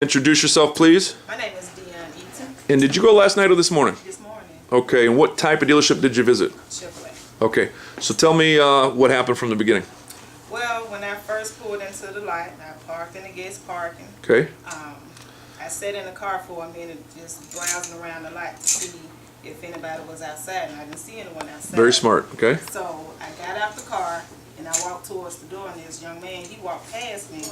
Introduce yourself, please. My name is Deanne Eaton. And did you go last night or this morning? This morning, Okay, and what type of dealership did you visit? Chevrolet. Okay, so tell me what happened from the beginning. Well, when I first pulled into the lot, I parked in the guest parking. Okay. I sat in the car for a minute, just browsing around the lot to see if anybody was outside, and I didn't see anyone outside. Very smart, okay. So I got out the car, and I walked towards the door, and this young man, he walked past me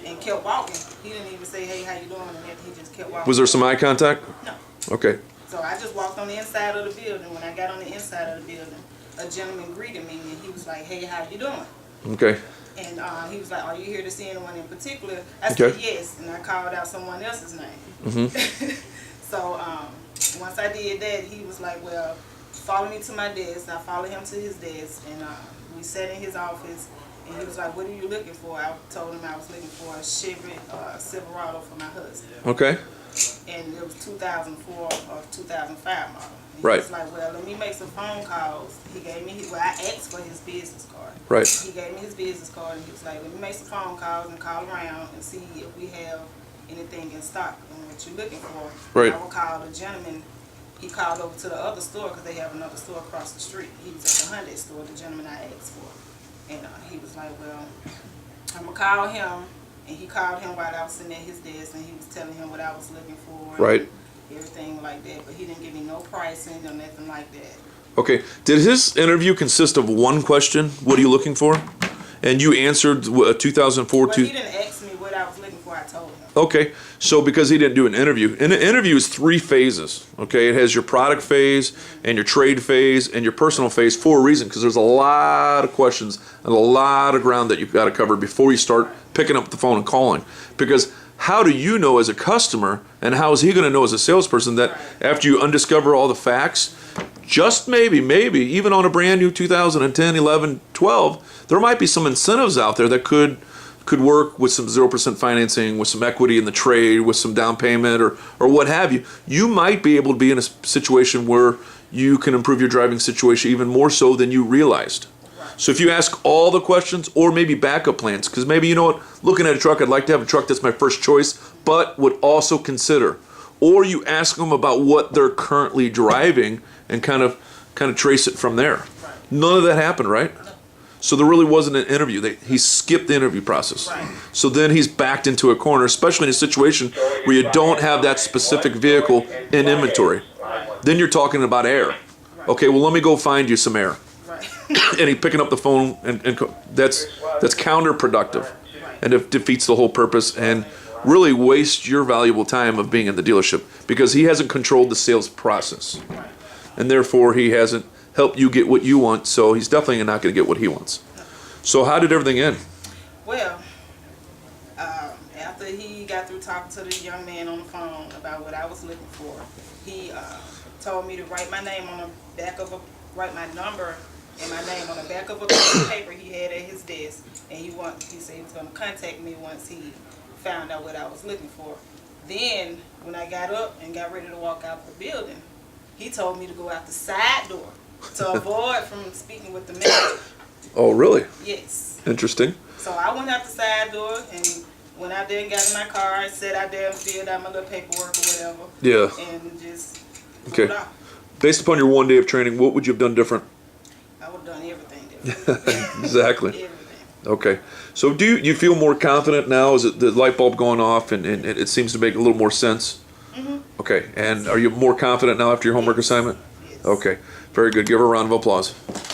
and kept walking. He didn't even say, hey, how you doing, and he just kept walking. Was there some eye contact? No. Okay. So I just walked on the inside of the building. When I got on the inside of the building, a gentleman greeted me, and he was like, hey, how you doing? Okay. And he was like, are you here to see anyone in particular? I Okay. said yes, and I called out someone else's name. Mm-hmm. So once I did that, he was like, well, follow me to my desk. I followed him to his desk, and we sat in his office, and he was like, what are you looking for? I told him I was looking for a Chevy Silverado for my husband. Okay. And it was 2004 or 2005 model. And Right. He was like, well, let me make some phone calls. He gave me, I asked for his business card. Right. He gave me his business card, and he was like, let me make some phone calls and call around and see if we have anything in stock and what you're looking for. Right. I will call the gentleman. He called over to the other store because they have another store across the street. He was at the Hyundai store, the gentleman I asked for. And he was like, well, I'm going to call him. And he called him while I was sitting at his desk, and he was telling him what I was looking for. Right. And everything like that. But he didn't give me no pricing or nothing like that. Okay. Did his interview consist of one question? What are you looking for? And you answered 2004 Well, he didn't ask me what I was looking for. I told him. Okay, so because he didn't do an interview, and an interview is 3 phases, okay? It has your product phase, and your trade phase, and your personal phase for a reason, because there's a lot of questions and a lot of ground that you've got to cover before you start picking up the phone and calling. Because how do you know as a customer, and how is he going to know as a salesperson that after you undiscover all the facts, just maybe, even on a brand new 2010, 11, 12, there might be some incentives out there that could work with some 0% financing, with some equity in the trade, with some down payment or what have you. You might be able to be in a situation where you can improve your driving situation even more so than you realized. So if you ask all the questions, or maybe backup plans, because maybe, you know what, looking at a truck, I'd like to have a truck that's my first choice, but would also consider. Or you ask them about what they're currently driving and kind of trace it from there. None of that happened, right? So there really wasn't an interview. He skipped the interview process. Right. So then he's backed into a corner, especially in a situation where you don't have that specific vehicle in inventory. Then you're talking about air. Okay, well, let me go find you some air. Right. And he's picking up the phone, and that's counterproductive. And it defeats the whole purpose and really wastes your valuable time of being in the dealership, because he hasn't controlled the sales process. And therefore, he hasn't helped you get what you want, so he's definitely not going to get what he wants. So how did everything end? Well, after he got through talking to the young man on the phone about what I was looking for, he told me to write my name on the back of write my number and my name on the back of a piece of paper he had at his desk, and he said he was going to contact me once he found out what I was looking for. Then, when I got up and got ready to walk out the building, he told me to go out the side door to avoid from speaking with the manager. Oh, really? Yes. Interesting. So I went out the side door and went out there and got in my car and sat out there and filled out my little paperwork or whatever. Yeah. And just Okay. pulled off. Based upon your 1 day of training, what would you have done different? I would have done everything different. Exactly. Everything. Okay. So do you feel more confident now? Is it the light bulb going off and it seems to make a little more sense? Mm-hmm. Okay. And are you more confident now after your homework assignment? Yes. Okay. Very good. Give her a round of applause.